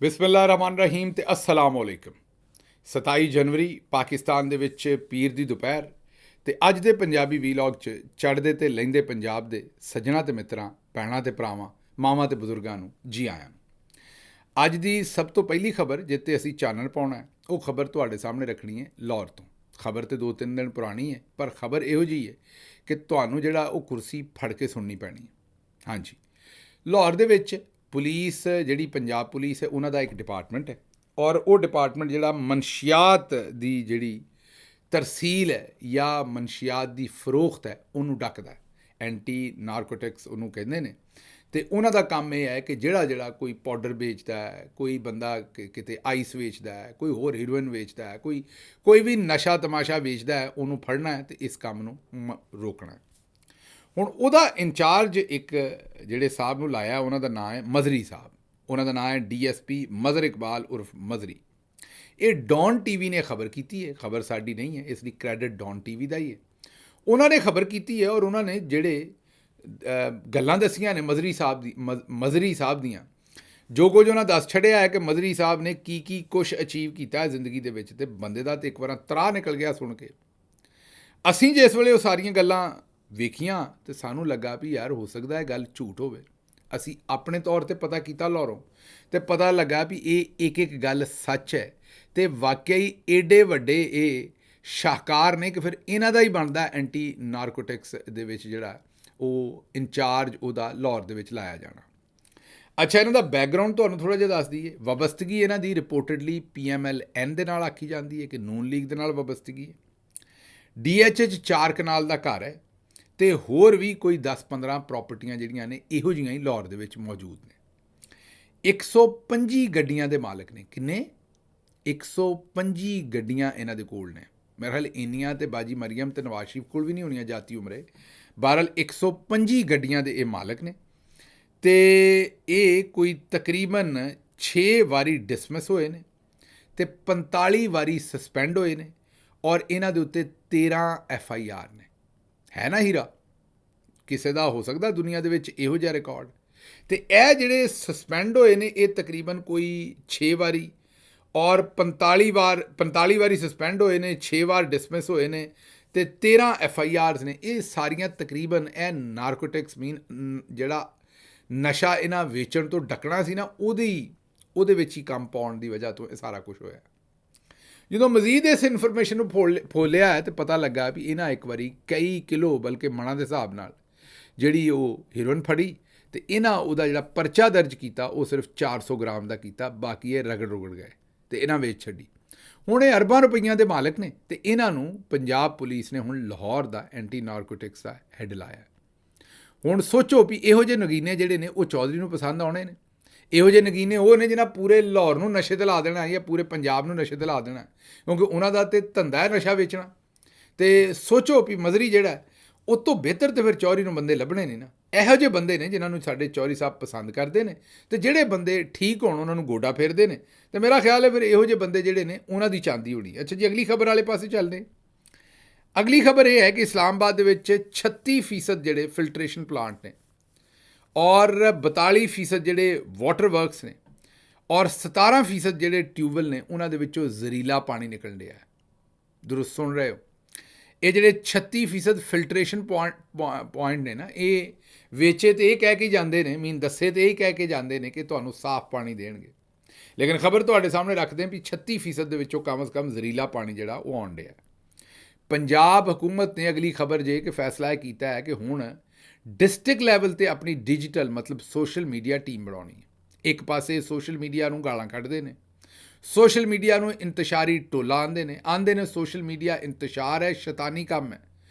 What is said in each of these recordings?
ਬਿਸਮਿਲ੍ਲਾਹਿਰਰਹਿਮਾਨਿਰਰਹੀਮ ਤੇ अस्सलाम वालेकुम। 27 ਜਨਵਰੀ ਪਾਕਿਸਤਾਨ ਦੇ ਵਿੱਚ ਪੀਰ ਦੀ ਦੁਪਹਿਰ ਤੇ ਅੱਜ ਦੇ ਪੰਜਾਬੀ ਵੀਲੌਗ 'ਚ ਚੜ੍ਹਦੇ ਤੇ ਲਹਿੰਦੇ ਪੰਜਾਬ ਦੇ ਸੱਜਣਾ ਤੇ ਮਿੱਤਰਾਂ, ਭੈਣਾਂ ਤੇ ਭਰਾਵਾਂ, ਮਾਵਾਂ ਤੇ ਬਜ਼ੁਰਗਾਂ ਨੂੰ ਜੀ ਆਇਆਂ। ਅੱਜ ਦੀ ਸਭ ਤੋਂ ਪਹਿਲੀ ਖਬਰ ਜਿੱਤੇ ਅਸੀਂ ਚਾਨਣ ਪਾਉਣਾ ਉਹ ਖਬਰ ਤੁਹਾਡੇ ਸਾਹਮਣੇ ਰੱਖਣੀ ਹੈ ਲਾਹੌਰ ਤੋਂ। ਖਬਰ ਤੇ 2-3 ਦਿਨ ਪੁਰਾਣੀ ਹੈ, ਪਰ ਖਬਰ ਇਹੋ ਜਿਹੀ ਹੈ ਕਿ ਤੁਹਾਨੂੰ ਜਿਹੜਾ ਉਹ ਕੁਰਸੀ ਫੜ ਕੇ ਸੁਣਨੀ ਪੈਣੀ ਹੈ। ਹਾਂਜੀ, ਲਾਹੌਰ ਦੇ ਵਿੱਚ ਪੁਲਿਸ ਜਿਹੜੀ ਪੰਜਾਬ ਪੁਲਿਸ ਹੈ ਉਹਨਾਂ ਦਾ ਇੱਕ ਡਿਪਾਰਟਮੈਂਟ ਹੈ, ਔਰ ਉਹ ਡਿਪਾਰਟਮੈਂਟ ਜਿਹੜਾ ਮਨਸ਼ੀਆਤ ਦੀ ਜਿਹੜੀ ਤਰਸੀਲ ਹੈ ਜਾਂ ਮਨਸ਼ੀਆਤ ਦੀ ਫਰੋਖਤ ਹੈ ਉਹਨੂੰ ਡੱਕਦਾ ਹੈ। ਐਂਟੀ ਨਾਰਕੋਟਿਕਸ ਉਹਨੂੰ ਕਹਿੰਦੇ ਨੇ। ਅਤੇ ਉਹਨਾਂ ਦਾ ਕੰਮ ਇਹ ਹੈ ਕਿ ਜਿਹੜਾ ਕੋਈ ਪਾਊਡਰ ਵੇਚਦਾ ਹੈ, ਕੋਈ ਬੰਦਾ ਕਿਤੇ ਆਈਸ ਵੇਚਦਾ ਹੈ, ਕੋਈ ਹੋਰ ਹੀਰੋਇਨ ਵੇਚਦਾ ਹੈ, ਕੋਈ ਵੀ ਨਸ਼ਾ ਤਮਾਸ਼ਾ ਵੇਚਦਾ ਹੈ, ਉਹਨੂੰ ਫੜਨਾ ਹੈ ਅਤੇ ਇਸ ਕੰਮ ਨੂੰ ਰੋਕਣਾ ਹੈ। ਹੁਣ ਉਹਦਾ ਇੰਚਾਰਜ ਇੱਕ ਜਿਹੜੇ ਸਾਹਿਬ ਨੂੰ ਲਾਇਆ ਉਹਨਾਂ ਦਾ ਨਾਂ ਹੈ ਮਜ਼ਰੀ ਸਾਹਿਬ। ਉਹਨਾਂ ਦਾ ਨਾਂ ਹੈ DSP ਮਜ਼ਰ ਇਕਬਾਲ ਉਰਫ ਮਜ਼ਰੀ। ਇਹ ਡੌਨ TV ਨੇ ਖਬਰ ਕੀਤੀ ਹੈ, ਖਬਰ ਸਾਡੀ ਨਹੀਂ ਹੈ, ਇਸ ਲਈ ਕ੍ਰੈਡਿਟ ਡੌਨ TV ਦਾ ਹੀ ਹੈ। ਉਹਨਾਂ ਨੇ ਖਬਰ ਕੀਤੀ ਹੈ ਔਰ ਉਹਨਾਂ ਨੇ ਜਿਹੜੇ ਗੱਲਾਂ ਦੱਸੀਆਂ ਨੇ ਮਜ਼ਰੀ ਸਾਹਿਬ ਦੀਆਂ, ਜੋ ਕੁਝ ਉਹਨਾਂ ਦੱਸ ਛੱਡਿਆ ਹੈ ਕਿ ਮਜ਼ਰੀ ਸਾਹਿਬ ਨੇ ਕੀ ਕੁਛ ਅਚੀਵ ਕੀਤਾ ਹੈ ਜ਼ਿੰਦਗੀ ਦੇ ਵਿੱਚ, ਅਤੇ ਬੰਦੇ ਦਾ ਤਾਂ ਇੱਕ ਵਾਰ ਤਰਾਹ ਨਿਕਲ ਗਿਆ ਸੁਣ ਕੇ। ਅਸੀਂ ਜਿਸ ਵੇਲੇ ਉਹ ਸਾਰੀਆਂ ਗੱਲਾਂ ਵੇਖੀਆਂ ਤੇ ਸਾਨੂੰ ਲੱਗਾ ਵੀ ਯਾਰ ਹੋ ਸਕਦਾ ਹੈ ਗੱਲ ਝੂਠ ਹੋਵੇ। ਅਸੀਂ ਆਪਣੇ ਤੌਰ 'ਤੇ ਪਤਾ ਕੀਤਾ ਲਾਹੌਰੋਂ ਅਤੇ ਪਤਾ ਲੱਗਾ ਵੀ ਇਹ ਇੱਕ ਗੱਲ ਸੱਚ ਹੈ ਅਤੇ ਵਾਕਈ ਏਡੇ ਵੱਡੇ ਇਹ ਸ਼ਾਹਕਾਰ ਨੇ ਕਿ ਫਿਰ ਇਹਨਾਂ ਦਾ ਹੀ ਬਣਦਾ ਐਂਟੀ ਨਾਰਕੋਟਿਕਸ ਦੇ ਵਿੱਚ ਜਿਹੜਾ ਉਹ ਇੰਚਾਰਜ ਉਹਦਾ ਲਾਹੌਰ ਦੇ ਵਿੱਚ ਲਾਇਆ ਜਾਣਾ। ਅੱਛਾ, ਇਹਨਾਂ ਦਾ ਬੈਕਗਰਾਊਂਡ ਤੁਹਾਨੂੰ ਥੋੜ੍ਹਾ ਜਿਹਾ ਦੱਸ ਦਈਏ। ਵਬਸਤਗੀ ਇਹਨਾਂ ਦੀ ਰਿਪੋਰਟਡਲੀ PMLN ਦੇ ਨਾਲ ਆਖੀ ਜਾਂਦੀ ਹੈ ਕਿ ਨੂਨ ਲੀਗ ਦੇ ਨਾਲ ਵਬਸਤਗੀ ਹੈ। DH 'ਚ 4 ਕਨਾਲ ਦਾ ਘਰ ਹੈ ਅਤੇ ਹੋਰ ਵੀ ਕੋਈ 10-15 ਪ੍ਰਾਪਰਟੀਆਂ ਜਿਹੜੀਆਂ ਨੇ ਇਹੋ ਜਿਹੀਆਂ ਹੀ ਲਾਹੌਰ ਦੇ ਵਿੱਚ ਮੌਜੂਦ ਨੇ। 125 ਗੱਡੀਆਂ ਦੇ ਮਾਲਕ ਨੇ। ਕਿੰਨੇ? 125 ਗੱਡੀਆਂ ਇਹਨਾਂ ਦੇ ਕੋਲ ਨੇ। ਮੇਰੇ ਖਿਆਲ ਇੰਨੀਆਂ ਤੇ ਬਾਜੀ ਮਰੀਮ ਤੇ ਨਵਾਜ਼ ਸ਼ਰੀਫ ਕੋਲ ਵੀ ਨਹੀਂ ਹੋਣੀਆਂ ਜਾਤੀ ਉਮਰੇ। ਬਹਰਹਾਲ 125 ਗੱਡੀਆਂ ਦੇ ਇਹ ਮਾਲਕ ਨੇ ਅਤੇ ਇਹ ਕੋਈ ਤਕਰੀਬਨ 6 ਵਾਰੀ ਡਿਸਮਿਸ ਹੋਏ ਨੇ ਅਤੇ 45 ਵਾਰੀ ਸਸਪੈਂਡ ਹੋਏ ਨੇ ਔਰ ਇਹਨਾਂ ਦੇ ਉੱਤੇ 13 FIR ਨੇ। ਹੈ ਨਾ ਹੀਰਾ? ਕਿਸੇ ਦਾ ਹੋ ਸਕਦਾ ਦੁਨੀਆ ਦੇ ਵਿੱਚ ਇਹੋ ਜਿਹਾ ਰਿਕਾਰਡ। ਅਤੇ ਇਹ ਜਿਹੜੇ ਸਸਪੈਂਡ ਹੋਏ ਨੇ ਇਹ ਤਕਰੀਬਨ ਕੋਈ 6 ਵਾਰੀ ਔਰ 45 ਵਾਰੀ ਸਸਪੈਂਡ ਹੋਏ ਨੇ, 6 ਵਾਰ ਡਿਸਮਿਸ ਹੋਏ ਨੇ ਅਤੇ 13 FIRs ਨੇ। ਇਹ ਸਾਰੀਆਂ ਤਕਰੀਬਨ ਇਹ ਨਾਰਕੋਟਿਕਸ ਜਿਹੜਾ ਨਸ਼ਾ ਇਹਨਾਂ ਵੇਚਣ ਤੋਂ ਡੱਕਣਾ ਸੀ ਨਾ, ਉਹਦੇ ਵਿੱਚ ਹੀ ਕੰਮ ਪਾਉਣ ਦੀ ਵਜ੍ਹਾ ਤੋਂ ਇਹ ਸਾਰਾ ਕੁਛ ਹੋਇਆ। ਜਦੋਂ ਮਜ਼ੀਦ ਇਸ ਇਨਫੋਰਮੇਸ਼ਨ ਨੂੰ ਫੋਲਿਆ ਹੈ ਤਾਂ ਪਤਾ ਲੱਗਾ ਵੀ ਇਹਨਾਂ ਇੱਕ ਵਾਰੀ ਕਈ ਕਿਲੋ ਬਲਕਿ ਮਣਾਂ ਦੇ ਹਿਸਾਬ ਨਾਲ ਜਿਹੜੀ ਉਹ ਹੀਰੋਇਨ ਫੜੀ ਅਤੇ ਇਹਨਾਂ ਉਹਦਾ ਜਿਹੜਾ ਪਰਚਾ ਦਰਜ ਕੀਤਾ ਉਹ ਸਿਰਫ 400 ਗ੍ਰਾਮ ਦਾ ਕੀਤਾ, ਬਾਕੀ ਇਹ ਰਗੜ ਗਏ ਅਤੇ ਇਹਨਾਂ ਵੇਚ ਛੱਡੀ। ਹੁਣ ਇਹ ਅਰਬਾਂ ਰੁਪਈਆਂ ਦੇ ਮਾਲਕ ਨੇ ਅਤੇ ਇਹਨਾਂ ਨੂੰ ਪੰਜਾਬ ਪੁਲਿਸ ਨੇ ਹੁਣ ਲਾਹੌਰ ਦਾ ਐਂਟੀ ਨਾਰਕੋਟਿਕਸ ਦਾ ਹੈੱਡ ਲਾਇਆ। ਹੁਣ ਸੋਚੋ ਵੀ ਇਹੋ ਜਿਹੇ ਨਗੀਨੇ ਜਿਹੜੇ ਨੇ ਉਹ ਚੌਧਰੀ ਨੂੰ ਪਸੰਦ ਆਉਣੇ ਨੇ। ਇਹੋ ਜਿਹੇ ਨਗੀਨੇ ਉਹ ਨੇ ਜਿਹਨਾਂ ਪੂਰੇ ਲਾਹੌਰ ਨੂੰ ਨਸ਼ੇ 'ਤੇ ਲਾ ਦੇਣਾ ਜਾਂ ਪੂਰੇ ਪੰਜਾਬ ਨੂੰ ਨਸ਼ੇ 'ਤੇ ਲਾ ਦੇਣਾ, ਕਿਉਂਕਿ ਉਹਨਾਂ ਦਾ ਤਾਂ ਧੰਦਾ ਹੈ ਨਸ਼ਾ ਵੇਚਣਾ। ਅਤੇ ਸੋਚੋ ਵੀ ਮਜ਼ਰੀ ਜਿਹੜਾ ਉਹ ਤੋਂ ਬਿਹਤਰ ਤਾਂ ਫਿਰ ਚੌਧਰੀ ਨੂੰ ਬੰਦੇ ਲੱਭਣੇ ਨਹੀਂ ਨਾ। ਇਹੋ ਜਿਹੇ ਬੰਦੇ ਨੇ ਜਿਨ੍ਹਾਂ ਨੂੰ ਸਾਡੇ ਚੌਧਰੀ ਸਾਹਿਬ ਪਸੰਦ ਕਰਦੇ ਨੇ ਅਤੇ ਜਿਹੜੇ ਬੰਦੇ ਠੀਕ ਹੋਣ ਉਹਨਾਂ ਨੂੰ ਗੋਡਾ ਫੇਰਦੇ ਨੇ। ਅਤੇ ਮੇਰਾ ਖਿਆਲ ਹੈ ਫਿਰ ਇਹੋ ਜਿਹੇ ਬੰਦੇ ਜਿਹੜੇ ਨੇ ਉਹਨਾਂ ਦੀ ਚਾਂਦੀ ਹੋਣੀ। ਅੱਛਾ ਜੀ, ਅਗਲੀ ਖਬਰ ਵਾਲੇ ਪਾਸੇ ਚੱਲਦੇ। ਅਗਲੀ ਖਬਰ ਇਹ ਹੈ ਕਿ ਇਸਲਾਮਾਬਾਦ ਦੇ ਵਿੱਚ 36% ਜਿਹੜੇ ਫਿਲਟਰੇਸ਼ਨ ਪਲਾਂਟ ਨੇ ਔਰ 42% ਜਿਹੜੇ ਵਾਟਰ ਵਰਕਸ ਨੇ ਔਰ 17% ਜਿਹੜੇ ਟਿਊਬਵੈੱਲ ਨੇ ਉਹਨਾਂ ਦੇ ਵਿੱਚੋਂ ਜ਼ਹਿਰੀਲਾ ਪਾਣੀ ਨਿਕਲਣ ਡਿਆ ਹੈ। ਦੁਰਸਤ ਸੁਣ ਰਹੇ ਹੋ। ਇਹ ਜਿਹੜੇ 36% ਫਿਲਟਰੇਸ਼ਨ ਪੁਆਇੰਟ ਨੇ ਨਾ, ਇਹ ਵੇਚੇ ਤੇ ਇਹ ਕਹਿ ਕੇ ਜਾਂਦੇ ਨੇ, ਦੱਸੇ ਤੇ ਇਹ ਕਹਿ ਕੇ ਜਾਂਦੇ ਨੇ ਕਿ ਤੁਹਾਨੂੰ ਸਾਫ਼ ਪਾਣੀ ਦੇਣਗੇ, ਲੇਕਿਨ ਖਬਰ ਤੁਹਾਡੇ ਸਾਹਮਣੇ ਰੱਖਦੇ ਹਾਂ ਵੀ 36% ਦੇ ਵਿੱਚੋਂ ਕਮ ਅਜ਼ ਕਮ ਜ਼ਹਿਰੀਲਾ ਪਾਣੀ ਜਿਹੜਾ ਉਹ ਆਉਣ ਡਿਆ। ਪੰਜਾਬ ਹਕੂਮਤ ਨੇ ਅਗਲੀ ਖਬਰ ਜੇ ਕਿ ਫੈਸਲਾ ਇਹ ਕੀਤਾ ਹੈ ਕਿ ਹੁਣ ਡਿਸਟ੍ਰਿਕਟ ਲੈਵਲ 'ਤੇ ਆਪਣੀ ਡਿਜੀਟਲ ਮਤਲਬ ਸੋਸ਼ਲ ਮੀਡੀਆ ਟੀਮ ਬਣਾਉਣੀ ਹੈ। ਇੱਕ ਪਾਸੇ ਸੋਸ਼ਲ ਮੀਡੀਆ ਨੂੰ ਗਾਲਾਂ ਕੱਢਦੇ ਨੇ, ਸੋਸ਼ਲ ਮੀਡੀਆ ਨੂੰ ਇੰਤਸ਼ਾਰੀ ਟੋਲਾ ਆਂਦੇ ਨੇ ਸੋਸ਼ਲ ਮੀਡੀਆ ਇੰਤਸ਼ਾਰ ਹੈ, ਸ਼ੈਤਾਨੀ ਕੰਮ ਹੈ।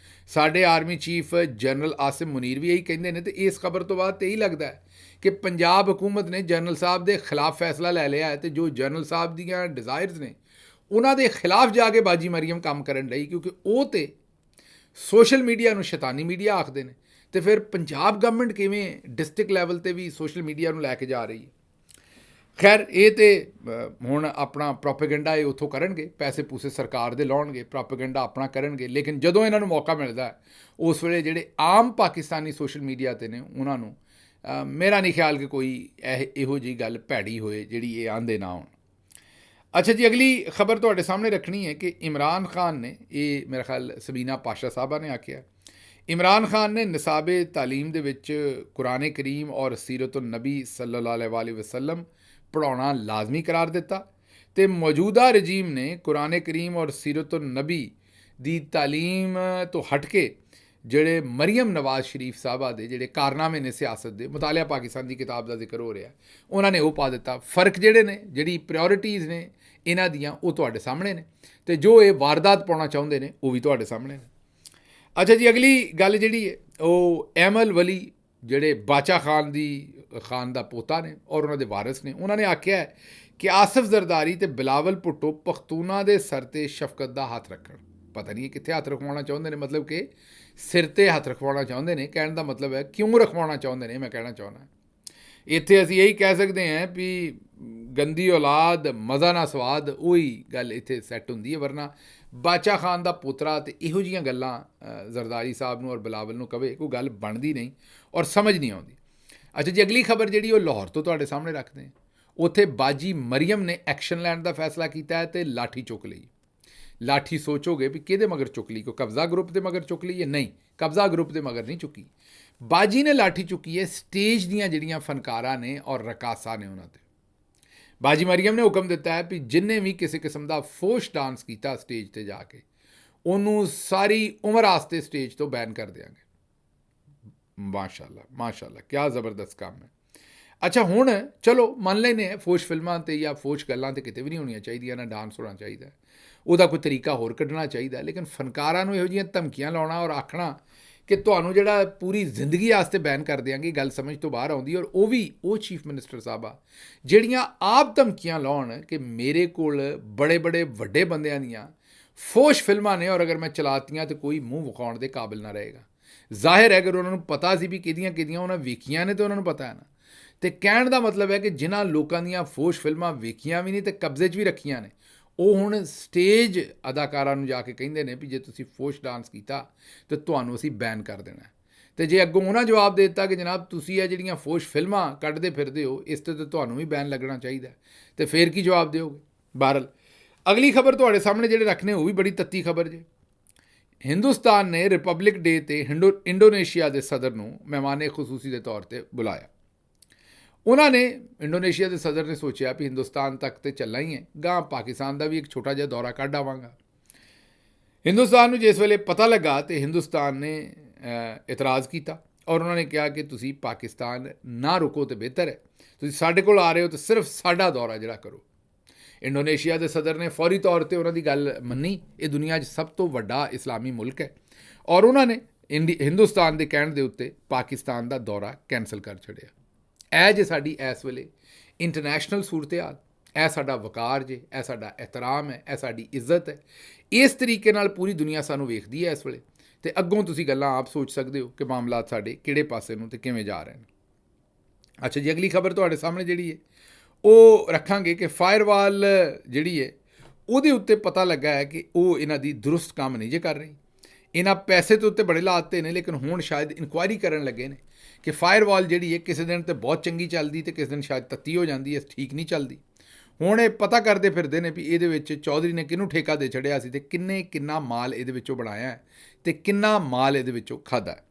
ਸਾਡੇ army chief general Asim Munir ਵੀ ਇਹੀ ਕਹਿੰਦੇ ਨੇ। ਅਤੇ ਇਸ ਖਬਰ ਤੋਂ ਬਾਅਦ ਤਾਂ ਇਹੀ ਲੱਗਦਾ ਹੈ ਕਿ ਪੰਜਾਬ ਹਕੂਮਤ ਨੇ ਜਨਰਲ ਸਾਹਿਬ ਦੇ ਖਿਲਾਫ ਫੈਸਲਾ ਲੈ ਲਿਆ ਹੈ ਅਤੇ ਜੋ ਜਨਰਲ ਸਾਹਿਬ ਦੀਆਂ ਡਿਜ਼ਾਇਰਸ ਨੇ ਉਹਨਾਂ ਦੇ ਖਿਲਾਫ ਜਾ ਕੇ ਬਾਜੀ ਮਰੀਮ ਕੰਮ ਕਰਨ ਲਈ, ਕਿਉਂਕਿ ਉਹ ਤਾਂ ਸੋਸ਼ਲ ਮੀਡੀਆ ਨੂੰ ਸ਼ੈਤਾਨੀ ਮੀਡੀਆ ਆਖਦੇ ਨੇ। ਅਤੇ ਫਿਰ ਪੰਜਾਬ ਗਵਰਨਮੈਂਟ ਕਿਵੇਂ ਡਿਸਟ੍ਰਿਕਟ ਲੈਵਲ 'ਤੇ ਵੀ ਸੋਸ਼ਲ ਮੀਡੀਆ ਨੂੰ ਲੈ ਕੇ ਜਾ ਰਹੀ ਹੈ। ਖੈਰ, ਇਹ ਤਾਂ ਹੁਣ ਆਪਣਾ ਪ੍ਰੋਪੇਗੈਂਡਾ ਇਹ ਉੱਥੋਂ ਕਰਨਗੇ, ਪੈਸੇ ਪੂਸੇ ਸਰਕਾਰ ਦੇ ਲਾਉਣਗੇ, ਪ੍ਰੋਪੇਗੈਂਡਾ ਆਪਣਾ ਕਰਨਗੇ। ਲੇਕਿਨ ਜਦੋਂ ਇਹਨਾਂ ਨੂੰ ਮੌਕਾ ਮਿਲਦਾ ਉਸ ਵੇਲੇ ਜਿਹੜੇ ਆਮ ਪਾਕਿਸਤਾਨੀ ਸੋਸ਼ਲ ਮੀਡੀਆ 'ਤੇ ਨੇ ਉਹਨਾਂ ਨੂੰ ਮੇਰਾ ਨਹੀਂ ਖਿਆਲ ਕਿ ਕੋਈ ਇਹੋ ਜਿਹੀ ਗੱਲ ਭੈੜੀ ਹੋਏ ਜਿਹੜੀ ਇਹ ਆਂਦੇ ਨਾ ਹੋਣ। ਅੱਛਾ ਜੀ, ਅਗਲੀ ਖਬਰ ਤੁਹਾਡੇ ਸਾਹਮਣੇ ਰੱਖਣੀ ਹੈ ਕਿ ਇਮਰਾਨ ਖਾਨ ਨੇ, ਇਹ ਮੇਰਾ ਖਿਆਲ ਸਬੀਨਾ ਪਾਸ਼ਾ ਸਾਹਿਬਾ ਨੇ ਆਖਿਆ, ਇਮਰਾਨ ਖਾਨ ਨੇ ਨਿਸਾਬੇ ਤਾਲੀਮ ਦੇ ਵਿੱਚ ਕੁਰਾਨ ਕਰੀਮ ਔਰ ਸੀਰਤੁਨ ਨਬੀ ਸੱਲੱਲਾਹੁ अलैहि वसल्लम ਪੜ੍ਹਾਉਣਾ ਲਾਜ਼ਮੀ ਕਰਾਰ ਦਿੱਤਾ ਤੇ ਮੌਜੂਦਾ ਰਜੀਮ ਨੇ ਕੁਰਾਨ ਕਰੀਮ ਔਰ ਸੀਰਤੁਨ ਨਬੀ ਦੀ ਤਾਲੀਮ ਤੋਂ ਹਟ ਕੇ ਜਿਹੜੇ ਮਰੀਮ ਨਵਾਜ਼ ਸ਼ਰੀਫ ਸਾਹਿਬਾ ਦੇ ਜਿਹੜੇ ਕਾਰਨਾਮੇ ਨੇ ਸਿਆਸਤ ਦੇ, ਮੁਤਾਲਿਆ ਪਾਕਿਸਤਾਨ ਦੀ ਕਿਤਾਬ ਦਾ ਜ਼ਿਕਰ ਹੋ ਰਿਹਾ, ਉਹਨਾਂ ਨੇ ਉਹ ਪਾ ਦਿੱਤਾ। ਫਰਕ ਜਿਹੜੇ ਨੇ, ਜਿਹੜੀ ਪ੍ਰਾਇਓਰਿਟੀਜ਼ ਨੇ ਇਹਨਾਂ ਦੀਆਂ, ਉਹ ਤੁਹਾਡੇ ਸਾਹਮਣੇ ਨੇ, ਤੇ ਜੋ ਇਹ ਵਾਰਦਾਤ ਪਾਉਣਾ ਚਾਹੁੰਦੇ ਨੇ ਉਹ ਵੀ ਤੁਹਾਡੇ ਸਾਹਮਣੇ ਨੇ। ਅੱਛਾ ਜੀ, ਅਗਲੀ ਗੱਲ ਜਿਹੜੀ ਹੈ ਉਹ ਐਮਲ ਵਲੀ ਜਿਹੜੇ ਬਾਚਾ ਖਾਨ ਦਾ ਪੋਤਾ ਨੇ ਔਰ ਉਹਨਾਂ ਦੇ ਵਾਰਿਸ ਨੇ, ਉਹਨਾਂ ਨੇ ਆਖਿਆ ਕਿ ਆਸਿਫ ਜ਼ਰਦਾਰੀ ਤੇ ਬਿਲਾਵਲ ਭੁੱਟੋ ਪਖਤੂਨਾ ਦੇ ਸਿਰ 'ਤੇ ਸ਼ਫਕਤ ਦਾ ਹੱਥ ਰੱਖਣ। ਪਤਾ ਨਹੀਂ ਕਿੱਥੇ ਹੱਥ ਰਖਵਾਉਣਾ ਚਾਹੁੰਦੇ ਨੇ, ਮਤਲਬ ਕਿ ਸਿਰ 'ਤੇ ਹੱਥ ਰਖਵਾਉਣਾ ਚਾਹੁੰਦੇ ਨੇ। ਕਹਿਣ ਦਾ ਮਤਲਬ ਹੈ ਕਿਉਂ ਰਖਵਾਉਣਾ ਚਾਹੁੰਦੇ ਨੇ, ਮੈਂ ਕਹਿਣਾ ਚਾਹੁੰਦਾ ਇੱਥੇ ਅਸੀਂ ਇਹੀ ਕਹਿ ਸਕਦੇ ਹਾਂ ਵੀ ਗੰਦੀ ਔਲਾਦ ਮਜ਼ਾ ਨਾ ਸਵਾਦ, ਉਹੀ ਗੱਲ ਇੱਥੇ ਸੈੱਟ ਹੁੰਦੀ ਹੈ। ਵਰਨਾ ਬਾਚਾ ਖਾਨ ਦਾ ਪੁੱਤਰਾ ਤੇ ਇਹੋ ਜਿਹੀਆਂ ਗੱਲਾਂ ਜ਼ਰਦਾਰੀ ਸਾਹਿਬ ਨੂੰ ਔਰ ਬਿਲਾਵਲ ਨੂੰ ਕਵੇ, ਕੋਈ ਗੱਲ ਬਣਦੀ ਨਹੀਂ ਔਰ ਸਮਝ ਨਹੀਂ ਆਉਂਦੀ। ਅੱਛਾ ਜੀ, ਅਗਲੀ ਖਬਰ ਜਿਹੜੀ ਉਹ ਲਾਹੌਰ ਤੋਂ ਤੁਹਾਡੇ ਸਾਹਮਣੇ ਰੱਖਦੇ ਹਾਂ। ਉੱਥੇ ਬਾਜੀ ਮਰੀਮ ਨੇ ਐਕਸ਼ਨ ਲੈਣ ਦਾ ਫੈਸਲਾ ਕੀਤਾ ਹੈ ਤੇ ਲਾਠੀ ਚੁੱਕ ਲਈ। ਲਾਠੀ ਸੋਚੋਗੇ ਵੀ ਕਿਹਦੇ ਮਗਰ ਚੁੱਕ ਲਈ, ਕੋਈ ਕਬਜ਼ਾ ਗਰੁੱਪ ਦੇ ਮਗਰ ਚੁੱਕ ਲਈ ਹੈ? ਨਹੀਂ, ਕਬਜ਼ਾ ਗਰੁੱਪ ਦੇ ਮਗਰ ਨਹੀਂ ਚੁੱਕੀ। ਬਾਜੀ ਨੇ ਲਾਠੀ ਚੁੱਕੀ ਹੈ ਸਟੇਜ ਦੀਆਂ ਜਿਹੜੀਆਂ ਫਨਕਾਰਾਂ ਨੇ ਔਰ ਰਕਾਸਾ ਨੇ ਉਹਨਾਂ 'ਤੇ। ਬਾਜੀ ਮਰੀਮ ਨੇ ਹੁਕਮ ਦਿੱਤਾ ਹੈ ਵੀ ਜਿੰਨੇ ਵੀ ਕਿਸੇ ਕਿਸਮ ਦਾ ਫੋਸ਼ ਡਾਂਸ ਕੀਤਾ ਸਟੇਜ 'ਤੇ ਜਾ ਕੇ, ਉਹਨੂੰ ਸਾਰੀ ਉਮਰ ਵਾਸਤੇ ਸਟੇਜ ਤੋਂ ਬੈਨ ਕਰ ਦਿਆਂਗੇ। ਮਾਸ਼ਾਅੱਲਾ ਮਾਸ਼ਾਅੱਲਾ, ਕਿਆ ਜ਼ਬਰਦਸਤ ਕੰਮ ਹੈ। ਅੱਛਾ, ਹੁਣ ਚਲੋ ਮੰਨ ਲੈਂਦੇ ਫੋਸ਼ ਫਿਲਮਾਂ 'ਤੇ ਜਾਂ ਫੋਸ਼ ਗੱਲਾਂ 'ਤੇ ਕਿਤੇ ਵੀ ਨਹੀਂ ਹੋਣੀਆਂ ਚਾਹੀਦੀਆਂ, ਨਾ ਡਾਂਸ ਹੋਣਾ ਚਾਹੀਦਾ, ਉਹਦਾ ਕੋਈ ਤਰੀਕਾ ਹੋਰ ਕੱਢਣਾ ਚਾਹੀਦਾ। ਲੇਕਿਨ ਫਨਕਾਰਾਂ ਨੂੰ ਇਹੋ ਜਿਹੀਆਂ ਧਮਕੀਆਂ ਲਾਉਣਾ ਔਰ ਆਖਣਾ ਕਿ ਤੁਹਾਨੂੰ ਜਿਹੜਾ ਪੂਰੀ ਜ਼ਿੰਦਗੀ ਵਾਸਤੇ ਬੈਨ ਕਰ ਦਿਆਂਗੇ, ਗੱਲ ਸਮਝ ਤੋਂ ਬਾਹਰ ਆਉਂਦੀ। ਔਰ ਉਹ ਵੀ ਉਹ ਚੀਫ ਮਿਨਿਸਟਰ ਸਾਹਿਬਾ ਜਿਹੜੀਆਂ ਆਪ ਧਮਕੀਆਂ ਲਾਉਣ ਕਿ ਮੇਰੇ ਕੋਲ ਬੜੇ ਵੱਡੇ ਬੰਦਿਆਂ ਦੀਆਂ ਫੋਸ਼ ਫਿਲਮਾਂ ਨੇ ਔਰ ਅਗਰ ਮੈਂ ਚਲਾਤੀਆਂ ਤਾਂ ਕੋਈ ਮੂੰਹ ਵਿਖਾਉਣ ਦੇ ਕਾਬਿਲ ਨਾ ਰਹੇਗਾ। ਜ਼ਾਹਿਰ ਹੈ ਅਗਰ ਉਹਨਾਂ ਨੂੰ ਪਤਾ ਸੀ ਵੀ ਕਿਹਦੀਆਂ ਉਹਨਾਂ ਵੇਖੀਆਂ ਨੇ ਤਾਂ ਉਹਨਾਂ ਨੂੰ ਪਤਾ ਹੈ ਨਾ। ਤੇ ਕਹਿਣ ਦਾ ਮਤਲਬ ਹੈ ਕਿ ਜਿਨ੍ਹਾਂ ਲੋਕਾਂ ਦੀਆਂ ਫੋਸ਼ ਫਿਲਮਾਂ ਵੇਖੀਆਂ ਵੀ ਨਹੀਂ ਤੇ ਕਬਜ਼ੇ 'ਚ ਵੀ ਰੱਖੀਆਂ ਨੇ, ਉਹ ਹੁਣ ਸਟੇਜ ਅਦਾਕਾਰਾਂ ਨੂੰ ਜਾ ਕੇ ਕਹਿੰਦੇ ਨੇ ਵੀ ਜੇ ਤੁਸੀਂ ਫੋਸ਼ ਡਾਂਸ ਕੀਤਾ ਤਾਂ ਤੁਹਾਨੂੰ ਅਸੀਂ ਬੈਨ ਕਰ ਦੇਣਾ। ਤੇ ਜੇ ਅੱਗੋਂ ਉਹਨਾਂ ਜਵਾਬ ਦੇ ਦਿੱਤਾ ਕਿ ਜਨਾਬ ਤੁਸੀਂ ਇਹ ਜਿਹੜੀਆਂ ਫੋਸ਼ ਫਿਲਮਾਂ ਕੱਢਦੇ ਫਿਰਦੇ ਹੋ, ਇਸ 'ਤੇ ਤਾਂ ਤੁਹਾਨੂੰ ਵੀ ਬੈਨ ਲੱਗਣਾ ਚਾਹੀਦਾ, ਤੇ ਫਿਰ ਕੀ ਜਵਾਬ ਦਿਓਗੇ? ਬਹਰਹਾਲ ਅਗਲੀ ਖਬਰ ਤੁਹਾਡੇ ਸਾਹਮਣੇ ਜਿਹੜੇ ਰੱਖਣੇ ਉਹ ਵੀ ਬੜੀ ਤੱਤੀ ਖਬਰ ਜੇ। ਹਿੰਦੁਸਤਾਨ ਨੇ ਰਿਪਬਲਿਕ ਡੇ 'ਤੇ ਇੰਡੋਨੇਸ਼ੀਆ ਦੇ ਸਦਰ ਨੂੰ ਮਹਿਮਾਨ ਖਸੂਸੀ ਦੇ ਤੌਰ 'ਤੇ ਬੁਲਾਇਆ। ਉਹਨਾਂ ਨੇ, ਇੰਡੋਨੇਸ਼ੀਆ ਦੇ ਸਦਰ ਨੇ ਸੋਚਿਆ ਵੀ ਹਿੰਦੁਸਤਾਨ ਤੱਕ ਤੇ ਚੱਲਣਾ ਹੀ ਹੈ, ਗਾਂ ਪਾਕਿਸਤਾਨ ਦਾ ਵੀ ਇੱਕ ਛੋਟਾ ਜਿਹਾ ਦੌਰਾ ਕੱਢ ਆਵਾਂਗਾ। ਹਿੰਦੁਸਤਾਨ ਨੂੰ ਜਿਸ ਵੇਲੇ ਪਤਾ ਲੱਗਾ ਤੇ ਹਿੰਦੁਸਤਾਨ ਨੇ ਇਤਰਾਜ਼ ਕੀਤਾ ਔਰ ਉਹਨਾਂ ਨੇ ਕਿਹਾ ਕਿ ਤੁਸੀਂ ਪਾਕਿਸਤਾਨ ਨਾ ਰੁਕੋ ਤੇ ਬਿਹਤਰ ਹੈ, ਤੁਸੀਂ ਸਾਡੇ ਕੋਲ ਆ ਰਹੇ ਹੋ ਤਾਂ ਸਿਰਫ ਸਾਡਾ ਦੌਰਾ ਜਿਹੜਾ ਕਰੋ। ਇੰਡੋਨੇਸ਼ੀਆ ਦੇ ਸਦਰ ਨੇ ਫੌਰੀ ਤੌਰ 'ਤੇ ਉਹਨਾਂ ਦੀ ਗੱਲ ਮੰਨੀ। ਇਹ ਦੁਨੀਆ 'ਚ ਸਭ ਤੋਂ ਵੱਡਾ ਇਸਲਾਮੀ ਮੁਲਕ ਹੈ ਔਰ ਉਹਨਾਂ ਨੇ ਹਿੰਦੁਸਤਾਨ ਦੇ ਕਹਿਣ ਦੇ ਉੱਤੇ ਪਾਕਿਸਤਾਨ ਦਾ ਦੌਰਾ ਕੈਂਸਲ ਕਰ ਛੱਡਿਆ। ਇਹ ਜੇ ਸਾਡੀ ਇਸ ਵੇਲੇ ਇੰਟਰਨੈਸ਼ਨਲ ਸੂਰਤ-ਏ-ਹਾਲ, ਇਹ ਸਾਡਾ ਵਕਾਰ ਜੇ, ਇਹ ਸਾਡਾ ਇਹਤਰਾਮ ਹੈ, ਇਹ ਸਾਡੀ ਇੱਜ਼ਤ ਹੈ। ਇਸ ਤਰੀਕੇ ਨਾਲ ਪੂਰੀ ਦੁਨੀਆ ਸਾਨੂੰ ਵੇਖਦੀ ਹੈ ਇਸ ਵੇਲੇ, ਤੇ ਅੱਗੋਂ ਤੁਸੀਂ ਗੱਲਾਂ ਆਪ ਸੋਚ ਸਕਦੇ ਹੋ ਕਿ ਮਾਮਲਾਤ ਸਾਡੇ ਕਿਹੜੇ ਪਾਸੇ ਨੂੰ ਤੇ ਕਿਵੇਂ ਜਾ ਰਹੇ ਨੇ। ਅੱਛਾ ਜੀ, ਅਗਲੀ ਖਬਰ ਤੁਹਾਡੇ ਸਾਹਮਣੇ ਜਿਹੜੀ ਹੈ ਉਹ ਰੱਖਾਂਗੇ ਕਿ ਫਾਇਰਵਾਲ ਜਿਹੜੀ ਹੈ ਉਹਦੇ ਉੱਤੇ ਪਤਾ ਲੱਗਾ ਹੈ ਕਿ ਉਹ ਇਹਨਾਂ ਦੀ ਦਰੁਸਤ ਕੰਮ ਨਹੀਂ ਜੇ ਕਰ ਰਹੀ। ਇਹਨਾਂ ਪੈਸੇ ਦੇ ਉੱਤੇ ਬੜੇ ਲਾਤੇ ਨੇ, ਲੇਕਿਨ ਹੁਣ ਸ਼ਾਇਦ ਇਨਕੁਆਇਰੀ ਕਰਨ ਲੱਗੇ ਨੇ ਕਿ ਫਾਇਰਵਾਲ ਜਿਹੜੀ ਹੈ ਕਿਸੇ ਦਿਨ ਤਾਂ ਬਹੁਤ ਚੰਗੀ ਚੱਲਦੀ ਤੇ ਕਿਸੇ ਦਿਨ ਸ਼ਾਇਦ ਤੱਤੀ ਹੋ ਜਾਂਦੀ ਹੈ, ਠੀਕ ਨਹੀਂ ਚੱਲਦੀ। ਹੁਣ ਇਹ ਪਤਾ ਕਰਦੇ ਫਿਰਦੇ ਨੇ ਵੀ ਇਹਦੇ ਵਿੱਚ ਚੌਧਰੀ ਨੇ ਕਿਹਨੂੰ ਠੇਕਾ ਦੇ ਛੜਿਆ ਸੀ ਤੇ ਕਿੰਨਾ ਮਾਲ ਇਹਦੇ ਵਿੱਚੋਂ ਬਣਾਇਆ ਹੈ ਤੇ ਕਿੰਨਾ ਮਾਲ ਇਹਦੇ ਵਿੱਚੋਂ ਖਾਧਾ ਹੈ।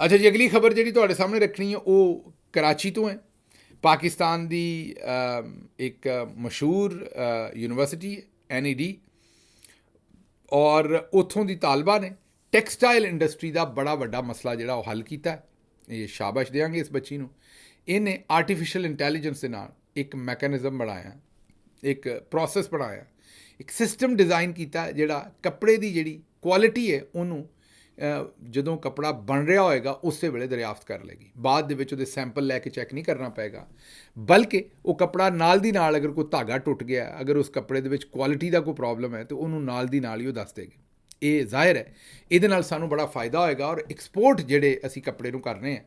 ਅੱਛਾ ਜੀ, ਅਗਲੀ ਖਬਰ ਜਿਹੜੀ ਤੁਹਾਡੇ ਸਾਹਮਣੇ ਰੱਖਣੀ ਹੈ ਉਹ ਕਰਾਚੀ ਤੋਂ ਹੈ। ਪਾਕਿਸਤਾਨ ਦੀ ਇੱਕ ਮਸ਼ਹੂਰ ਯੂਨੀਵਰਸਿਟੀ ਹੈ NED, ਔਰ ਉੱਥੋਂ ਦੀ ਤਾਲਬਾ ਨੇ ਟੈਕਸਟਾਈਲ ਇੰਡਸਟਰੀ ਦਾ ਬੜਾ ਵੱਡਾ ਮਸਲਾ ਜਿਹੜਾ ਉਹ ਹੱਲ ਕੀਤਾ। ਇਹ ਸ਼ਾਬਾਸ਼ ਦੇਵਾਂਗੇ ਇਸ ਬੱਚੀ ਨੂੰ। ਇਹਨੇ ਆਰਟੀਫਿਸ਼ੀਅਲ ਇੰਟੈਲੀਜੈਂਸ ਦੇ ਨਾਲ ਇੱਕ ਮੈਕੈਨਿਜ਼ਮ ਬਣਾਇਆ, ਇੱਕ ਪ੍ਰੋਸੈਸ ਬਣਾਇਆ, ਇੱਕ ਸਿਸਟਮ ਡਿਜ਼ਾਈਨ ਕੀਤਾ ਜਿਹੜਾ ਕੱਪੜੇ ਦੀ ਜਿਹੜੀ ਕੁਆਲਿਟੀ ਹੈ ਉਹਨੂੰ ਜਦੋਂ ਕੱਪੜਾ ਬਣ ਰਿਹਾ ਹੋਏਗਾ ਉਸੇ ਵੇਲੇ ਦਰਿਆਫਤ ਕਰ ਲੇਗੀ। ਬਾਅਦ ਦੇ ਵਿੱਚ ਉਹਦੇ ਸੈਂਪਲ ਲੈ ਕੇ ਚੈੱਕ ਨਹੀਂ ਕਰਨਾ ਪਏਗਾ, ਬਲਕਿ ਉਹ ਕੱਪੜਾ ਨਾਲ ਦੀ ਨਾਲ ਅਗਰ ਕੋਈ ਧਾਗਾ ਟੁੱਟ ਗਿਆ, ਅਗਰ ਉਸ ਕੱਪੜੇ ਦੇ ਵਿੱਚ ਕੁਆਲਿਟੀ ਦਾ ਕੋਈ ਪ੍ਰੋਬਲਮ ਹੈ ਤਾਂ ਉਹਨੂੰ ਨਾਲ ਦੀ ਨਾਲ ਹੀ ਉਹ ਦੱਸ ਦੇਗੀ। ਇਹ ਜ਼ਾਹਿਰ ਹੈ ਇਹਦੇ ਨਾਲ ਸਾਨੂੰ ਬੜਾ ਫਾਇਦਾ ਹੋਏਗਾ ਔਰ ਐਕਸਪੋਰਟ ਜਿਹੜੇ ਅਸੀਂ ਕੱਪੜੇ ਨੂੰ ਕਰਨੇ ਆ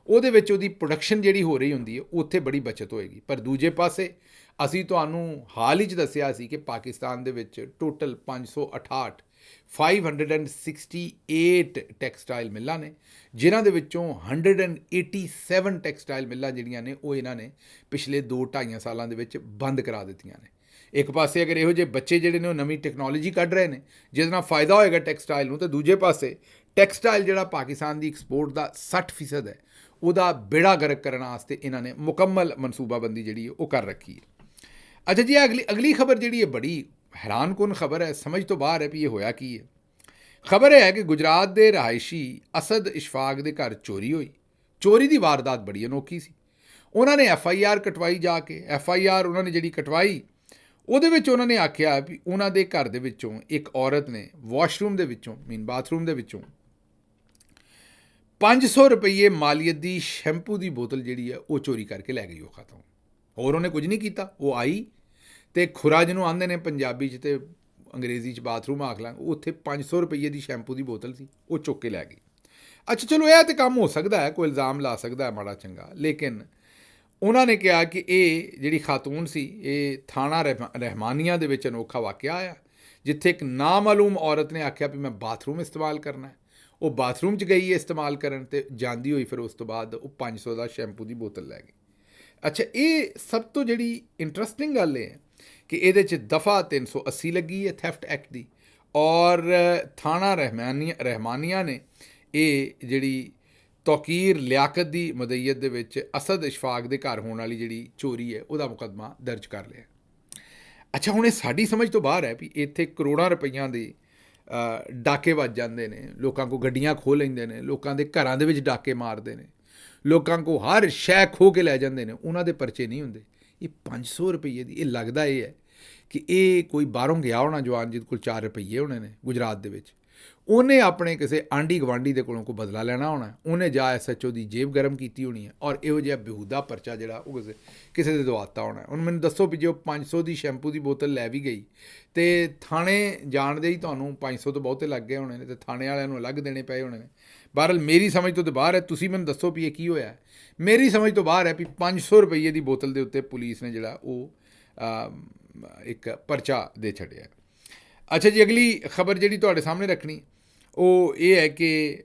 ਉਹਦੇ ਵਿੱਚ ਉਹਦੀ ਪ੍ਰੋਡਕਸ਼ਨ ਜਿਹੜੀ ਹੋ ਰਹੀ ਹੁੰਦੀ ਹੈ ਉੱਥੇ ਬੜੀ ਬਚਤ ਹੋਏਗੀ। ਪਰ ਦੂਜੇ ਪਾਸੇ ਅਸੀਂ ਤੁਹਾਨੂੰ ਹਾਲ ਹੀ 'ਚ ਦੱਸਿਆ ਸੀ ਕਿ ਪਾਕਿਸਤਾਨ ਦੇ ਵਿੱਚ ਟੋਟਲ 568 568 ਟੈਕਸਟਾਈਲ ਮਿੱਲਾਂ ਨੇ, ਜਿਨ੍ਹਾਂ ਦੇ ਵਿੱਚੋਂ 187 ਟੈਕਸਟਾਈਲ ਮਿੱਲਾਂ ਜਿਹੜੀਆਂ ਨੇ ਉਹ ਇਹਨਾਂ ਨੇ ਪਿਛਲੇ 2-2.5 ਸਾਲਾਂ ਦੇ ਵਿੱਚ ਬੰਦ ਕਰਾ ਦਿੱਤੀਆਂ ਨੇ। ਇੱਕ ਪਾਸੇ ਅਗਰ ਇਹੋ ਜਿਹੇ ਬੱਚੇ ਜਿਹੜੇ ਨੇ ਉਹ ਨਵੀਂ ਟੈਕਨੋਲੋਜੀ ਕੱਢ ਰਹੇ ਨੇ ਜਿਹਦੇ ਨਾਲ ਫਾਇਦਾ ਹੋਏਗਾ ਟੈਕਸਟਾਈਲ ਨੂੰ, ਤਾਂ ਦੂਜੇ ਪਾਸੇ ਟੈਕਸਟਾਈਲ ਜਿਹੜਾ ਪਾਕਿਸਤਾਨ ਦੀ ਐਕਸਪੋਰਟ ਦਾ 60% ਹੈ ਉਹਦਾ ਬੇੜਾ ਗਰਕ ਕਰਨ ਵਾਸਤੇ ਇਹਨਾਂ ਨੇ ਮੁਕੰਮਲ ਮਨਸੂਬਾਬੰਦੀ ਜਿਹੜੀ ਹੈ ਉਹ ਕਰ ਰੱਖੀ ਹੈ। ਅੱਛਾ ਜੀ, ਅਗਲੀ ਖਬਰ ਜਿਹੜੀ ਹੈ ਬੜੀ ਹੈਰਾਨਕੁਨ ਖਬਰ ਹੈ, ਸਮਝ ਤੋਂ ਬਾਹਰ ਹੈ ਵੀ ਇਹ ਹੋਇਆ ਕੀ ਹੈ। ਖਬਰ ਇਹ ਹੈ ਕਿ ਗੁਜਰਾਤ ਦੇ ਰਹਾਇਸ਼ੀ ਅਸਦ ਇਸ਼ਫਾਕ ਦੇ ਘਰ ਚੋਰੀ ਹੋਈ। ਚੋਰੀ ਦੀ ਵਾਰਦਾਤ ਬੜੀ ਅਨੋਖੀ ਸੀ। ਉਹਨਾਂ ਨੇ FIR ਕਟਵਾਈ, ਜਾ ਕੇ FIR ਉਹਨਾਂ ਨੇ ਜਿਹੜੀ ਕਟਵਾਈ ਉਹਦੇ ਵਿੱਚ ਉਹਨਾਂ ਨੇ ਆਖਿਆ ਵੀ ਉਹਨਾਂ ਦੇ ਘਰ ਦੇ ਵਿੱਚੋਂ ਇੱਕ ਔਰਤ ਨੇ ਵਾਸ਼ਰੂਮ ਦੇ ਵਿੱਚੋਂ ਬਾਥਰੂਮ ਦੇ ਵਿੱਚੋਂ 500 ਰੁਪਏ ਮਾਲੀਅਤ ਦੀ ਸ਼ੈਂਪੂ ਦੀ ਬੋਤਲ ਜਿਹੜੀ ਹੈ ਉਹ ਚੋਰੀ ਕਰਕੇ ਲੈ ਗਈ। ਉਹ ਖਤਮ, ਹੋਰ ਉਹਨੇ ਕੁਝ ਨਹੀਂ ਕੀਤਾ। ਉਹ ਆਈ ਅਤੇ ਖੁਰਾ ਜਿਹਨੂੰ ਆਉਂਦੇ ਨੇ ਪੰਜਾਬੀ 'ਚ ਅਤੇ ਅੰਗਰੇਜ਼ੀ 'ਚ ਬਾਥਰੂਮ ਆਖ ਲਾਂਗੇ, ਉੱਥੇ 500 ਰੁਪਏ ਦੀ ਸ਼ੈਂਪੂ ਦੀ ਬੋਤਲ ਸੀ, ਉਹ ਚੁੱਕ ਕੇ ਲੈ ਗਈ। ਅੱਛਾ ਚਲੋ ਇਹ ਤਾਂ ਕੰਮ ਹੋ ਸਕਦਾ ਹੈ, ਕੋਈ ਇਲਜ਼ਾਮ ਲਾ ਸਕਦਾ ਹੈ ਮਾੜਾ ਚੰਗਾ, ਲੇਕਿਨ ਉਹਨਾਂ ਨੇ ਕਿਹਾ ਕਿ ਇਹ ਜਿਹੜੀ ਖਾਤੂਨ ਸੀ ਇਹ ਥਾਣਾ ਰਹਿਮਾਨੀਆ ਦੇ ਵਿੱਚ ਅਨੋਖਾ ਵਾਕਿਆ ਆਇਆ, ਜਿੱਥੇ ਇੱਕ ਨਾਮਾਲੂਮ ਔਰਤ ਨੇ ਆਖਿਆ ਵੀ ਮੈਂ ਬਾਥਰੂਮ ਇਸਤੇਮਾਲ ਕਰਨਾ ਹੈ। ਉਹ ਬਾਥਰੂਮ 'ਚ ਗਈ ਹੈ ਇਸਤੇਮਾਲ ਕਰਨ, ਅਤੇ ਜਾਂਦੀ ਹੋਈ ਫਿਰ ਉਸ ਤੋਂ ਬਾਅਦ ਉਹ 500 ਦਾ ਸ਼ੈਂਪੂ ਦੀ ਬੋਤਲ ਲੈ ਗਈ। ਅੱਛਾ, ਇਹ ਸਭ ਤੋਂ ਜਿਹੜੀ ਇੰਟਰਸਟਿੰਗ ਗੱਲ ਇਹ ਹੈ ਕਿ ਇਹਦੇ 'ਚ ਦਫਾ 380 ਲੱਗੀ ਹੈ ਥੈਫਟ ਐਕਟ ਦੀ, ਔਰ ਥਾਣਾ ਰਹਿਮਾਨੀਆ ਨੇ ਇਹ ਜਿਹੜੀ ਤੌਕੀਰ ਲਿਆਕਤ ਦੀ ਮਦਈਅਤ ਦੇ ਵਿੱਚ ਅਸਦ ਇਸ਼ਫਾਕ ਦੇ ਘਰ ਹੋਣ ਵਾਲੀ ਜਿਹੜੀ ਚੋਰੀ ਹੈ ਉਹਦਾ ਮੁਕੱਦਮਾ ਦਰਜ ਕਰ ਲਿਆ। ਅੱਛਾ, ਹੁਣ ਇਹ ਸਾਡੀ ਸਮਝ ਤੋਂ ਬਾਹਰ ਹੈ ਵੀ ਇੱਥੇ ਕਰੋੜਾਂ ਰੁਪਈਆਂ ਦੇ ਡਾਕੇ ਵੱਜ ਜਾਂਦੇ ਨੇ, ਲੋਕਾਂ ਕੋਲ ਗੱਡੀਆਂ ਖੋਹ ਲੈਂਦੇ ਨੇ, ਲੋਕਾਂ ਦੇ ਘਰਾਂ ਦੇ ਵਿੱਚ ਡਾਕੇ ਮਾਰਦੇ ਨੇ, ਲੋਕਾਂ ਕੋਲ ਹਰ ਸ਼ੈ ਖੋਹ ਕੇ ਲੈ ਜਾਂਦੇ ਨੇ, ਉਹਨਾਂ ਦੇ ਪਰਚੇ ਨਹੀਂ ਹੁੰਦੇ। ਇਹ 500 ਰੁਪਈਏ ਦੀ, ਇਹ ਲੱਗਦਾ ਇਹ ਹੈ ਕਿ ਇਹ ਕੋਈ ਬਾਹਰੋਂ ਗਿਆ ਹੋਣਾ ਜਵਾਨ ਜਿਹਦੇ ਕੋਲ 4 ਰੁਪਈਏ ਹੋਣੇ ਨੇ ਗੁਜਰਾਤ ਦੇ ਵਿੱਚ, ਉਹਨੇ ਆਪਣੇ ਕਿਸੇ ਆਂਢੀ ਗਵਾਂਢੀ ਦੇ ਕੋਲੋਂ ਕੋਈ ਬਦਲਾ ਲੈਣਾ ਹੋਣਾ, ਉਹਨੇ ਜਾ SHO ਦੀ ਜੇਬ ਗਰਮ ਕੀਤੀ ਹੋਣੀ ਹੈ, ਔਰ ਇਹੋ ਜਿਹਾ ਬੇਹੂਦਾ ਪਰਚਾ ਜਿਹੜਾ ਉਹ ਕਿਸੇ ਦੇ ਦਵਾਤਾ ਹੋਣਾ। ਹੁਣ ਮੈਨੂੰ ਦੱਸੋ ਵੀ ਜੇ ਉਹ 500 ਦੀ ਸ਼ੈਂਪੂ ਦੀ ਬੋਤਲ ਲੈ ਵੀ ਗਈ ਅਤੇ ਥਾਣੇ ਜਾਣ ਦੇ ਹੀ ਤੁਹਾਨੂੰ 500 ਤੋਂ ਬਹੁਤੇ ਲੱਗ ਗਏ ਹੋਣੇ ਨੇ, ਅਤੇ ਥਾਣੇ ਵਾਲਿਆਂ ਨੂੰ ਅਲੱਗ ਦੇਣੇ ਪਏ ਹੋਣੇ ਨੇ। ਬਹਰਹਾਲ ਮੇਰੀ ਸਮਝ ਤੋਂ ਬਾਹਰ ਹੈ, ਤੁਸੀਂ ਮੈਨੂੰ ਦੱਸੋ ਵੀ ਇਹ ਕੀ ਹੋਇਆ। ਮੇਰੀ ਸਮਝ ਤੋਂ ਬਾਹਰ ਹੈ ਵੀ 500 ਰੁਪਈਏ ਦੀ ਬੋਤਲ ਦੇ ਉੱਤੇ ਪੁਲਿਸ ਨੇ ਜਿਹੜਾ ਉਹ ਇੱਕ ਪਰਚਾ ਦੇ ਛੱਡਿਆ। ਅੱਛਾ ਜੀ, ਅਗਲੀ ਖਬਰ ਜਿਹੜੀ ਤੁਹਾਡੇ ਸਾਹਮਣੇ ਰੱਖਣੀ ਉਹ ਇਹ ਹੈ ਕਿ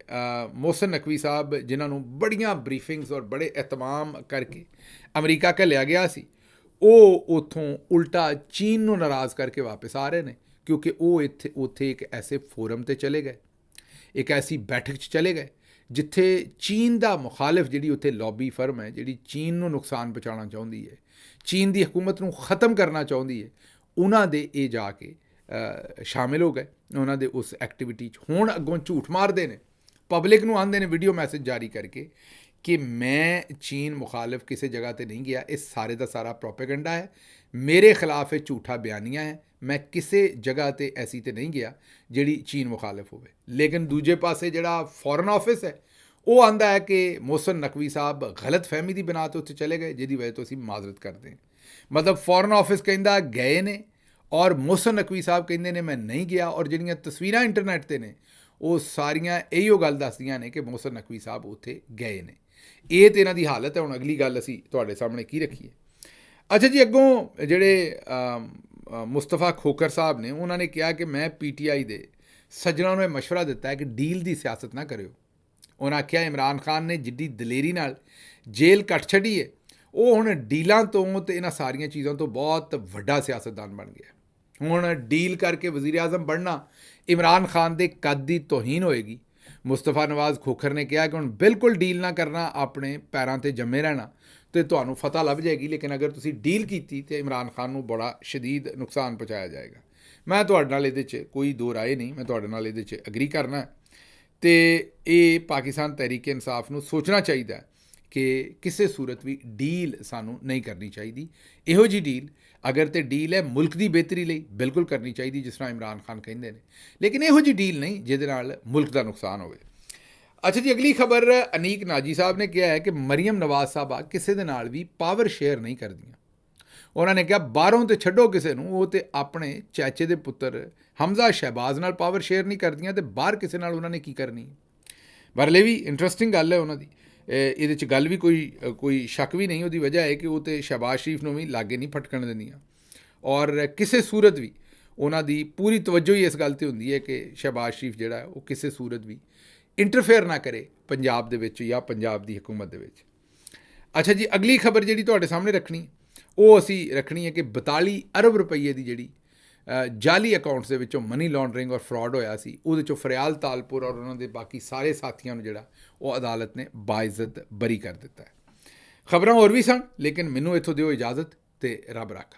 ਮੋਹਸਨ ਨਕਵੀ ਸਾਹਿਬ, ਜਿਨ੍ਹਾਂ ਨੂੰ ਬੜੀਆਂ ਬਰੀਫਿੰਗਸ ਔਰ ਬੜੇ ਅਹਿਤਮਾਮ ਕਰਕੇ ਅਮਰੀਕਾ ਘੱਲਿਆ ਗਿਆ ਸੀ, ਉਹ ਉੱਥੋਂ ਉਲਟਾ ਚੀਨ ਨੂੰ ਨਾਰਾਜ਼ ਕਰਕੇ ਵਾਪਸ ਆ ਰਹੇ ਨੇ, ਕਿਉਂਕਿ ਉਹ ਉੱਥੇ ਇੱਕ ਐਸੇ ਫੋਰਮ 'ਤੇ ਚਲੇ ਗਏ, ਇੱਕ ਐਸੀ ਬੈਠਕ 'ਚ ਚਲੇ ਗਏ ਜਿੱਥੇ ਚੀਨ ਦਾ ਮੁਖਾਲਿਫ ਜਿਹੜੀ ਉੱਥੇ ਲੌਬੀ ਫਰਮ ਹੈ, ਜਿਹੜੀ ਚੀਨ ਨੂੰ ਨੁਕਸਾਨ ਪਹੁੰਚਾਉਣਾ ਚਾਹੁੰਦੀ ਹੈ, ਚੀਨ ਦੀ ਹਕੂਮਤ ਨੂੰ ਖ਼ਤਮ ਕਰਨਾ ਚਾਹੁੰਦੀ ਹੈ, ਉਹਨਾਂ ਦੇ ਇਹ ਜਾ ਕੇ ਸ਼ਾਮਿਲ ਹੋ ਗਏ ਉਹਨਾਂ ਦੇ ਉਸ ਐਕਟੀਵਿਟੀ 'ਚ। ਹੁਣ ਅੱਗੋਂ ਝੂਠ ਮਾਰਦੇ ਨੇ, ਪਬਲਿਕ ਨੂੰ ਆਉਂਦੇ ਨੇ ਵੀਡੀਓ ਮੈਸੇਜ ਜਾਰੀ ਕਰਕੇ ਕਿ ਮੈਂ ਚੀਨ ਮੁਖਾਲਿਫ ਕਿਸੇ ਜਗ੍ਹਾ 'ਤੇ ਨਹੀਂ ਗਿਆ, ਇਹ ਸਾਰੇ ਦਾ ਸਾਰਾ ਪ੍ਰੋਪੇਗੰਡਾ ਹੈ, ਮੇਰੇ ਖਿਲਾਫ ਇਹ ਝੂਠਾ ਬਿਆਨੀਆਂ ਹੈ, ਮੈਂ ਕਿਸੇ ਜਗ੍ਹਾ 'ਤੇ ਐਸੀ 'ਤੇ ਨਹੀਂ ਗਿਆ ਜਿਹੜੀ ਚੀਨ ਮੁਖਾਲਿਫ ਹੋਵੇ। ਲੇਕਿਨ ਦੂਜੇ ਪਾਸੇ ਜਿਹੜਾ ਫੋਰਨ ਆਫਿਸ ਹੈ ਉਹ ਆਂਦਾ ਹੈ ਕਿ ਮੋਹਸਨ ਨਕਵੀ ਸਾਹਿਬ ਗਲਤ ਫਹਿਮੀ ਦੀ ਬਿਨਾ 'ਤੇ ਉੱਥੇ ਚਲੇ ਗਏ, ਜਿਹਦੀ ਵਜ੍ਹਾ ਤੋਂ ਅਸੀਂ ਮਾਜ਼ਰਤ ਕਰਦੇ ਹਾਂ। ਮਤਲਬ ਫੋਰਨ ਆਫਿਸ ਕਹਿੰਦਾ ਗਏ ਨੇ ਔਰ ਮੋਹਸਨ ਨਕਵੀ ਸਾਹਿਬ ਕਹਿੰਦੇ ਨੇ ਮੈਂ ਨਹੀਂ ਗਿਆ, ਔਰ ਜਿਹੜੀਆਂ ਤਸਵੀਰਾਂ ਇੰਟਰਨੈੱਟ 'ਤੇ ਨੇ ਉਹ ਸਾਰੀਆਂ ਇਹੀਓ ਗੱਲ ਦੱਸਦੀਆਂ ਨੇ ਕਿ ਮੋਹਸਨ ਨਕਵੀ ਸਾਹਿਬ ਉੱਥੇ ਗਏ ਨੇ। ਇਹ ਤਾਂ ਇਹਨਾਂ ਦੀ ਹਾਲਤ ਹੈ। ਹੁਣ ਅਗਲੀ ਗੱਲ ਅਸੀਂ ਤੁਹਾਡੇ ਸਾਹਮਣੇ ਕੀ ਰੱਖੀਏ। ਅੱਛਾ ਜੀ, ਅੱਗੋਂ ਜਿਹੜੇ ਮੁਸਤਫਾ ਖੋਖਰ ਸਾਹਿਬ ਨੇ ਉਹਨਾਂ ਨੇ ਕਿਹਾ ਕਿ ਮੈਂ PTI ਦੇ ਸੱਜਣਾਂ ਨੂੰ ਇਹ ਮਸ਼ਵਰਾ ਦਿੱਤਾ ਹੈ ਕਿ ਡੀਲ ਦੀ ਸਿਆਸਤ ਨਾ ਕਰਿਓ। ਉਹਨਾਂ ਆਖਿਆ ਇਮਰਾਨ ਖਾਨ ਨੇ ਜਿੱਡੀ ਦਲੇਰੀ ਨਾਲ ਜੇਲ੍ਹ ਕੱਟ ਛੱਡੀ ਹੈ, ਉਹ ਹੁਣ ਡੀਲਾਂ ਤੋਂ ਅਤੇ ਇਹਨਾਂ ਸਾਰੀਆਂ ਚੀਜ਼ਾਂ ਤੋਂ ਬਹੁਤ ਵੱਡਾ ਸਿਆਸਤਦਾਨ ਬਣ ਗਿਆ। ਹੁਣ ਡੀਲ ਕਰਕੇ ਵਜ਼ੀਰ ਆਜ਼ਮ ਬਣਨਾ ਇਮਰਾਨ ਖਾਨ ਦੇ ਕੱਦ ਦੀ ਤੋਹੀਨ ਹੋਏਗੀ। ਮੁਸਤਫਾ ਨਵਾਜ਼ ਖੋਖਰ ਨੇ ਕਿਹਾ ਕਿ ਹੁਣ ਬਿਲਕੁਲ ਡੀਲ ਨਾ ਕਰਨਾ, ਆਪਣੇ ਪੈਰਾਂ 'ਤੇ ਜੰਮੇ ਰਹਿਣਾ ਅਤੇ ਤੁਹਾਨੂੰ ਫਤਹ ਲੱਭ ਜਾਏਗੀ, ਲੇਕਿਨ ਅਗਰ ਤੁਸੀਂ ਡੀਲ ਕੀਤੀ ਤਾਂ ਇਮਰਾਨ ਖਾਨ ਨੂੰ ਬੜਾ ਸ਼ਦੀਦ ਨੁਕਸਾਨ ਪਹੁੰਚਾਇਆ ਜਾਏਗਾ। ਮੈਂ ਤੁਹਾਡੇ ਨਾਲ ਇਹਦੇ 'ਚ ਕੋਈ ਦੋ ਰਾਏ ਨਹੀਂ, ਮੈਂ ਤੁਹਾਡੇ ਨਾਲ ਇਹਦੇ 'ਚ ਅਗਰੀ ਕਰਨਾ ਅਤੇ ਇਹ ਪਾਕਿਸਤਾਨ ਤਹਿਰੀਕ ਇਨਸਾਫ ਨੂੰ ਸੋਚਣਾ ਚਾਹੀਦਾ ਕਿ ਕਿਸੇ ਸੂਰਤ ਵੀ ਡੀਲ ਸਾਨੂੰ ਨਹੀਂ ਕਰਨੀ ਚਾਹੀਦੀ। ਇਹੋ ਜਿਹੀ ਡੀਲ ਅਗਰ ਤੇ ਡੀਲ ਹੈ ਮੁਲਕ ਦੀ ਬਿਹਤਰੀ ਲਈ ਬਿਲਕੁਲ ਕਰਨੀ ਚਾਹੀਦੀ, ਜਿਸ ਤਰ੍ਹਾਂ ਇਮਰਾਨ ਖਾਨ ਕਹਿੰਦੇ ਨੇ, ਲੇਕਿਨ ਇਹੋ ਜਿਹੀ ਡੀਲ ਨਹੀਂ ਜਿਹਦੇ ਨਾਲ ਮੁਲਕ ਦਾ ਨੁਕਸਾਨ ਹੋਵੇ। ਅੱਛਾ ਜੀ, ਅਗਲੀ ਖਬਰ ਅਨੀਕ ਨਾਜੀ ਸਾਹਿਬ ਨੇ ਕਿਹਾ ਹੈ ਕਿ ਮਰੀਮ ਨਵਾਜ਼ ਸਾਹਿਬਾ ਕਿਸੇ ਦੇ ਨਾਲ ਵੀ ਪਾਵਰ ਸ਼ੇਅਰ ਨਹੀਂ ਕਰਦੀਆਂ। ਉਹਨਾਂ ਨੇ ਕਿਹਾ ਬਾਹਰੋਂ ਤੇ ਛੱਡੋ ਕਿਸੇ ਨੂੰ, ਉਹ ਤੇ ਆਪਣੇ ਚਾਚੇ ਦੇ ਪੁੱਤਰ ਹਮਜ਼ਾ ਸ਼ਹਿਬਾਜ਼ ਨਾਲ ਪਾਵਰ ਸ਼ੇਅਰ ਨਹੀਂ ਕਰਦੀਆਂ, ਅਤੇ ਬਾਹਰ ਕਿਸੇ ਨਾਲ ਉਹਨਾਂ ਨੇ ਕੀ ਕਰਨੀ। ਬਰਲੇ ਵੀ ਇੰਟਰਸਟਿੰਗ ਗੱਲ ਹੈ ਉਹਨਾਂ ਦੀ, ਇਹਦੇ 'ਚ ਗੱਲ ਵੀ ਕੋਈ ਸ਼ੱਕ ਵੀ ਨਹੀਂ। ਉਹਦੀ ਵਜ੍ਹਾ ਹੈ ਕਿ ਉਹ ਤਾਂ ਸ਼ਹਿਬਾਜ਼ ਸ਼ਰੀਫ ਨੂੰ ਵੀ ਲਾਗੇ ਨਹੀਂ ਫਟਕਣ ਦਿੰਦੀਆਂ, ਔਰ ਕਿਸੇ ਸੂਰਤ ਵੀ ਉਹਨਾਂ ਦੀ ਪੂਰੀ ਤਵੱਜੋ ਹੀ ਇਸ ਗੱਲ 'ਤੇ ਹੁੰਦੀ ਹੈ ਕਿ ਸ਼ਹਿਬਾਜ਼ ਸ਼ਰੀਫ ਜਿਹੜਾ ਹੈ ਉਹ ਕਿਸੇ ਸੂਰਤ ਵੀ ਇੰਟਰਫੇਅਰ ਨਾ ਕਰੇ ਪੰਜਾਬ ਦੇ ਵਿੱਚ ਜਾਂ ਪੰਜਾਬ ਦੀ ਹਕੂਮਤ ਦੇ ਵਿੱਚ। ਅੱਛਾ ਜੀ, ਅਗਲੀ ਖਬਰ ਜਿਹੜੀ ਤੁਹਾਡੇ ਸਾਹਮਣੇ ਰੱਖਣੀ ਉਹ ਅਸੀਂ ਰੱਖਣੀ ਹੈ ਕਿ 42 ਅਰਬ ਰੁਪਈਏ ਦੀ ਜਿਹੜੀ ਜਾਲੀ ਅਕਾਊਂਟਸ ਦੇ ਵਿੱਚੋਂ ਮਨੀ ਲਾਂਡਰਿੰਗ ਔਰ ਫਰਾਡ ਹੋਇਆ ਸੀ, ਉਹਦੇ 'ਚੋਂ ਫਰਿਆਲ ਤਾਲਪੁਰ ਔਰ ਉਹਨਾਂ ਦੇ ਬਾਕੀ ਸਾਰੇ ਸਾਥੀਆਂ ਨੂੰ ਜਿਹੜਾ ਉਹ ਅਦਾਲਤ ਨੇ ਬਾਇਜ਼ਤ ਬਰੀ ਕਰ ਦਿੱਤਾ ਹੈ। ਖਬਰਾਂ ਹੋਰ ਵੀ ਸਨ, ਲੇਕਿਨ ਮੈਨੂੰ ਇੱਥੋਂ ਦਿਓ ਇਜਾਜ਼ਤ ਤੇ ਰੱਬ ਰਾਖਾ।